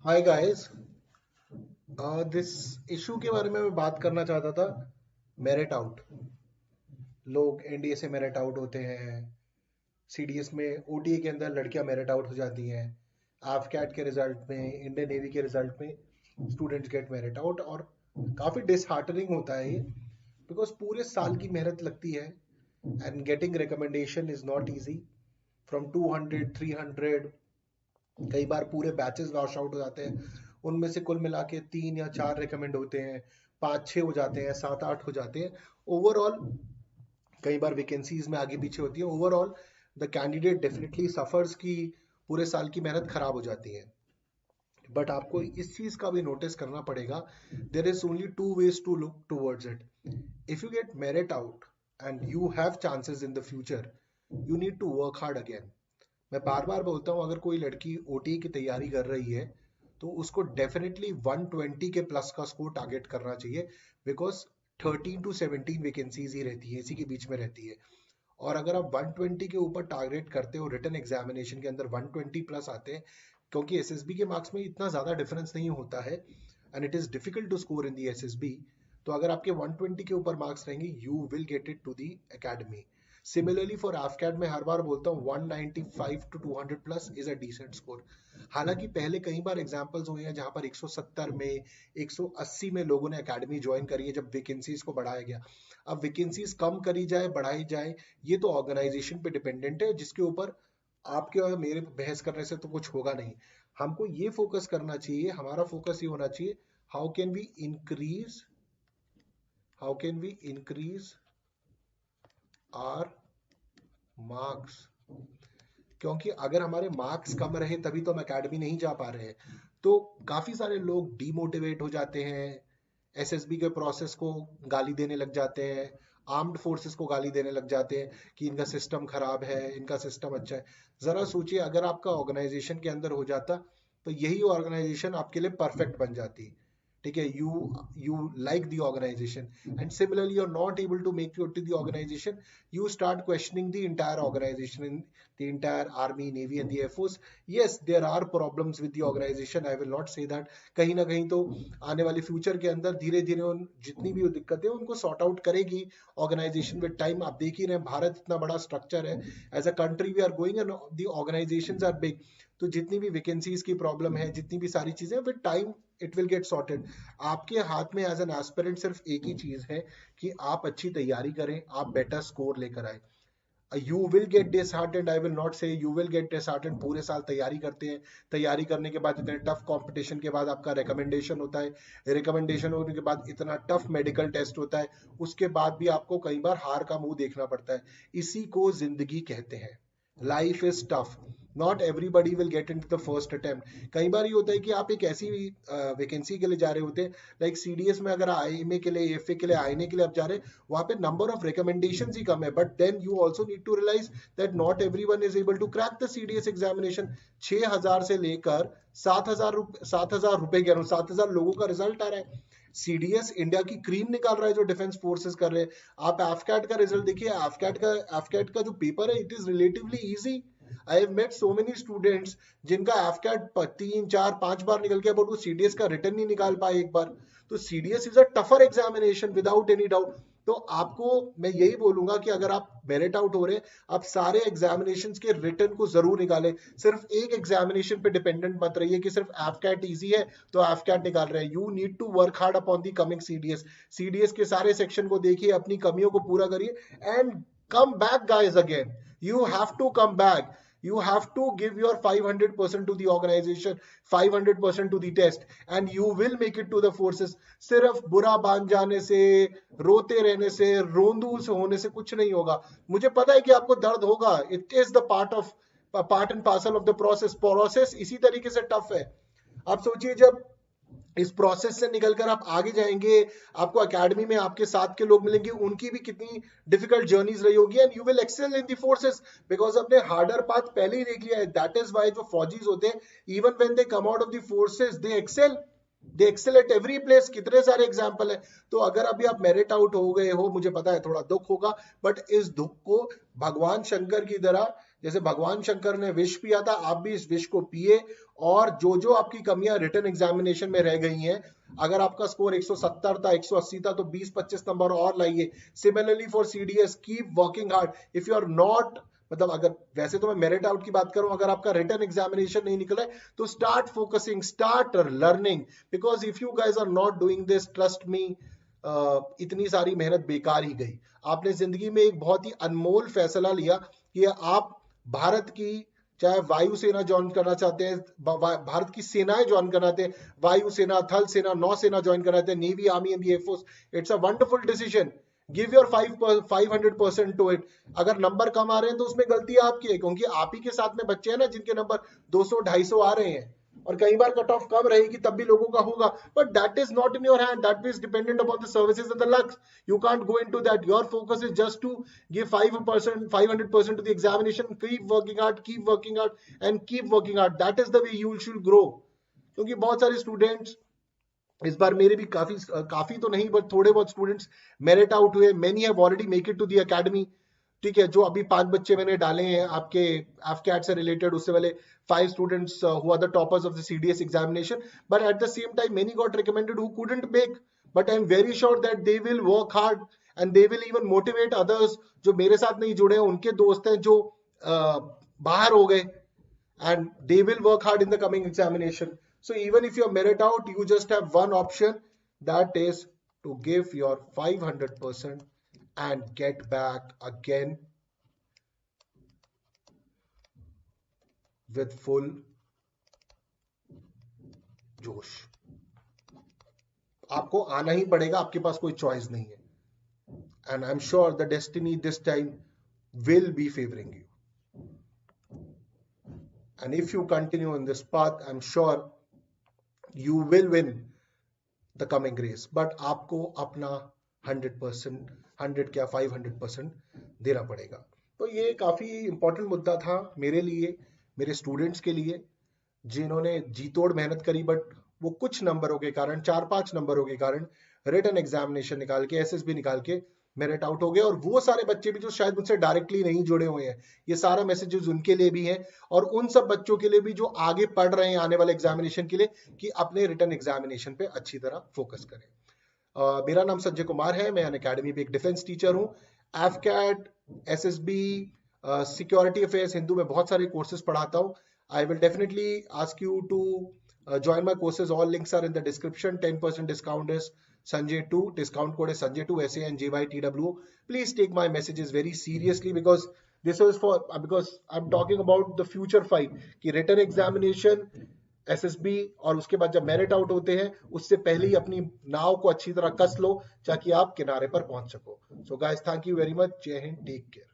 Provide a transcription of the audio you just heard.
Hi guys. This issue के बारे में मैं बात करना चाहता था। मेरिट आउट, लोग एनडीए से मेरिट आउट होते हैं। सीडीएस में ओटीए के अंदर लड़कियां मेरिट आउट हो जाती हैं। एफकैट के रिजल्ट में, इंडियन नेवी के रिजल्ट में स्टूडेंट्स गेट मेरिट आउट। और काफ़ी डिसहार्टनिंग होता है ये, बिकॉज पूरे साल की मेहनत लगती है and getting recommendation is not easy. From 200 300, कई बार पूरे बैचेस वॉश आउट हो जाते हैं। उनमें से कुल मिला के 3 या 4 रिकमेंड होते हैं, 5-6 हो जाते हैं, 7-8 हो जाते हैं। ओवरऑल कई बार वैकेंसीज में आगे पीछे होती है। Overall the candidate definitely suffers की पूरे साल की मेहनत खराब हो जाती है। बट आपको इस चीज का भी नोटिस करना पड़ेगा, there is only two ways to look towards it. If you get merit out and you have chances in the future, you need to work hard again. मैं बार बार बोलता हूँ, अगर कोई लड़की ओटी की तैयारी कर रही है तो उसको डेफिनेटली 120 के प्लस का स्कोर टारगेट करना चाहिए, बिकॉज 13 to 17 वैकेंसीज ही रहती है, इसी के बीच में रहती है। और अगर आप 120 के ऊपर टारगेट करते हो, रिटन एग्जामिनेशन के अंदर 120 प्लस आते हैं, क्योंकि एसएसबी के मार्क्स में इतना ज़्यादा डिफरेंस नहीं होता है and it is difficult to score in the SSB. तो अगर आपके 120 के ऊपर मार्क्स रहेंगे, you will get it to the academy. Similarly for AFCAT में हर बार बोलता हूँ 195 to 200 plus is a decent score. हालांकि पहले कई बार एग्जांपल्स हुए हैं जहां पर 170 में, 180 में लोगों ने एकेडमी ज्वाइन करी है जब वैकेंसीज को बढ़ाया गया। अब वैकेंसीज कम करी जाए, बढ़ाई जाए, ये तो ऑर्गेनाइजेशन पे डिपेंडेंट है, जिसके ऊपर आपके और मेरे बहस करने से तो कुछ होगा नहीं। हमको ये फोकस करना चाहिए, हमारा फोकस ये होना चाहिए, how can we increase how can we increase our marks. क्योंकि अगर हमारे मार्क्स कम रहे तभी तो हम एकेडमी नहीं जा पा रहे हैं। तो काफी सारे लोग डीमोटिवेट हो जाते हैं, एसएसबी के प्रोसेस को गाली देने लग जाते हैं, आर्म्ड फोर्सेस को गाली देने लग जाते हैं कि इनका सिस्टम खराब है, इनका सिस्टम अच्छा है। जरा सोचिए, अगर आपका ऑर्गेनाइजेशन के अंदर हो जाता तो यही ऑर्गेनाइजेशन आपके लिए परफेक्ट बन जाती। ठीक है, you like the organisation and similarly you are not able to make it to the organisation, you start questioning the entire organization, in the entire army, navy and the air force. Yes, there are problems with the organization, I will not say that। कहीं ना कहीं तो आने वाले future के अंदर धीरे धीरे उन जितनी भी दिक्कतें उनको सॉर्ट आउट करेगी ऑर्गेनाइजेशन विद टाइम। आप देख ही रहे हैं, भारत इतना बड़ा स्ट्रक्चर है, as a country we are going and the organisations are big. तो जितनी भी वैकेंसीज की प्रॉब्लम है, जितनी भी सारी चीजें, with time it will get sorted. आपके हाथ में एज एन एस्पिरेंट सिर्फ एक ही चीज है कि आप अच्छी तैयारी करें, आप बेटर स्कोर लेकर आए। You will gate disheartened, I will not से यू विल गेट डिसहार्टेंड। पूरे साल तैयारी करते हैं, तैयारी करने के बाद इतने टफ कंपटीशन के बाद आपका रिकमेंडेशन होता है, रिकमेंडेशन होने के बाद इतना टफ मेडिकल टेस्ट होता है, उसके बाद भी आपको कई बार हार का मुंह देखना पड़ता है। इसी को जिंदगी कहते हैं। Life is tough, not everybody will get in the first attempt. कई बार ये होता है कि आप एक ऐसी वैकेंसी के लिए जा रहे होते हैं, लाइक सीडीएस में अगर आईएमए के लिए, एफए के लिए, आईने के लिए आप जा रहे हैं, वहां पे नंबर ऑफ रिकमेंडेशन ही कम है, but then you also need to realise that not everyone is able to crack the CDS examination. 6,000 से लेकर 7,000 रुपए के 7,000 लोगों का रिजल्ट आ रहा है। सीडीएस इंडिया की क्रीम निकाल रहा है जो डिफेंस फोर्सेस कर रहे हैं। आप एफकैट का रिजल्ट देखिए, एफकैट का जो पेपर है, it is relatively easy. I have met so many students जिनका एफकैट 3 4 5 बार निकल गया, बट वो सीडीएस का रिटर्न नहीं निकाल पाए एक बार। तो CDS is a tougher examination without any doubt. तो आपको मैं यही बोलूंगा कि अगर आप मेरिट आउट हो रहे हैं, आप सारे एग्जामिनेशंस के रिटर्न को जरूर निकालें। सिर्फ एक एग्जामिनेशन पे डिपेंडेंट मत रहिए कि सिर्फ एफकैट इजी है तो एफकैट निकाल रहे हैं। You need to work hard upon the coming CDS. CDS के सारे सेक्शन को देखिए, अपनी कमियों को पूरा करिए and come back guys again. You have to come back. You have to give your 500% to the organization, 500% to the test, and you will make it to the forces. सिर्फ बुरा मान जाने से, रोते रहने से, रोंदू से होने से कुछ नहीं होगा। मुझे पता है कि आपको दर्द होगा, it is the part and parcel of the process इसी तरीके से टफ है। आप सोचिए, जब इस प्रोसेस से निकलकर आप आगे जाएंगे, आपको एकेडमी में आपके साथ के लोग मिलेंगे, उनकी भी कितनी डिफिकल्ट जर्नीज रही होगी, and you will excel in the forces because अपने हार्डर पाथ पहले ही देख लिया है। दैट इज वाई जो फौजीज होते हैं, even when they come out of the forces, they excel at every place. कितने सारे एग्जांपल है। तो अगर अभी आप मेरिट आउट हो गए हो, मुझे पता है थोड़ा दुख होगा, बट इस दुख को भगवान शंकर की तरह जैसे भगवान शंकर ने विष पिया था, आप भी इस विष को पिए, और जो जो आपकी कमियां रिटन एग्जामिनेशन में रह गई हैं, अगर आपका स्कोर 170 था, 180 था, तो 20-25 नंबर और लाइए। Similarly for CDS, keep working hard. If you are not, मतलब अगर वैसे तो मैं मेरिट आउट की बात करूं, अगर आपका रिटन एग्जामिनेशन नहीं निकला है तो start focusing, start learning, because if you guys are not doing this, trust me, इतनी सारी मेहनत बेकार ही गई। आपने जिंदगी में एक बहुत ही अनमोल फैसला लिया कि आप भारत की, चाहे वायुसेना ज्वाइन करना चाहते हैं, भारत की सेनाएं ज्वाइन करना चाहते हैं, वायुसेना, थल सेना, नौसेना ज्वाइन करना चाहते हैं, navy, army and air force, it's a wonderful decision. Give your 500% to it. अगर नंबर कम आ रहे हैं तो उसमें गलती आपकी है, क्योंकि आप ही के साथ में बच्चे हैं ना जिनके नंबर 200-250 आ रहे हैं, और कई बार कट ऑफ कम रहेगी तब भी लोगों का होगा, but that is not in your hand, that is dependent upon the services and the lux. You can't go into that. Your focus is just to give 500% to the examination. Keep working hard, keep working hard, and keep working hard. That is the way you should grow. क्योंकि बहुत सारे students इस बार, मेरे भी काफी तो नहीं but थोड़े बहुत स्टूडेंट्स मेरिट आउट हुए। Many have already make it to the academy, ठीक है। जो अभी 5 बच्चे मैंने डाले हैं आपके एफकैट से रिलेटेड, उससे पहले 5 students who are the toppers of the CDS examination, but at the same time many got recommended who couldn't make, but I am very sure that they will work hard and they will even motivate others. जो मेरे साथ नहीं जुड़े हैं, उनके दोस्त हैं जो बाहर हो गए, and they will work hard in the coming examination. So even if you're merit out, you just have one option, that is to give your 500% and get back again with full जोश। आपको आना ही पड़ेगा, आपके पास कोई choice नहीं है, and I'm sure the destiny this time will be favoring you. And if you continue in this path, I'm sure you will win the coming race. But आपको अपना 100%, 100 क्या 500% देना पड़ेगा। तो ये काफी इंपॉर्टेंट मुद्दा था मेरे लिए, मेरे स्टूडेंट्स के लिए, जिन्होंने जी तोड़ मेहनत करी, बट वो कुछ नंबरों के कारण, 4-5 नंबरों के कारण रिटन एग्जामिनेशन निकाल के, एसएसबी निकाल के मेरिट आउट हो गए। और वो सारे बच्चे भी जो शायद मुझसे डायरेक्टली नहीं जुड़े हुए हैं, ये सारा मैसेजेस उनके लिए भी है, और उन सब बच्चों के लिए भी जो आगे पढ़ रहे हैं आने वाले एग्जामिनेशन के लिए, कि अपने रिटन एग्जामिनेशन पे अच्छी तरह फोकस करें। मेरा नाम संजय कुमार है, मैं अनअकैडमी पे एक डिफेंस टीचर हूँ। AFCAT, SSB, security affairs, Hindu में बहुत सारे कोर्सेज पढ़ाता हूँ। I will definitely ask you to join my courses. All links are in the description. 10% discount is Sanjay2. Discount code is Sanjay2, SANJYTWO. Please take my messages very seriously, because this is for, because I'm talking about the future fight कि written examination, SSB, और उसके बाद जब merit out होते हैं उससे पहले ही अपनी नाव को अच्छी तरह कस लो ताकि आप किनारे पर पहुंच सको। So guys, thank you very much. जय हिंद, टेक केयर।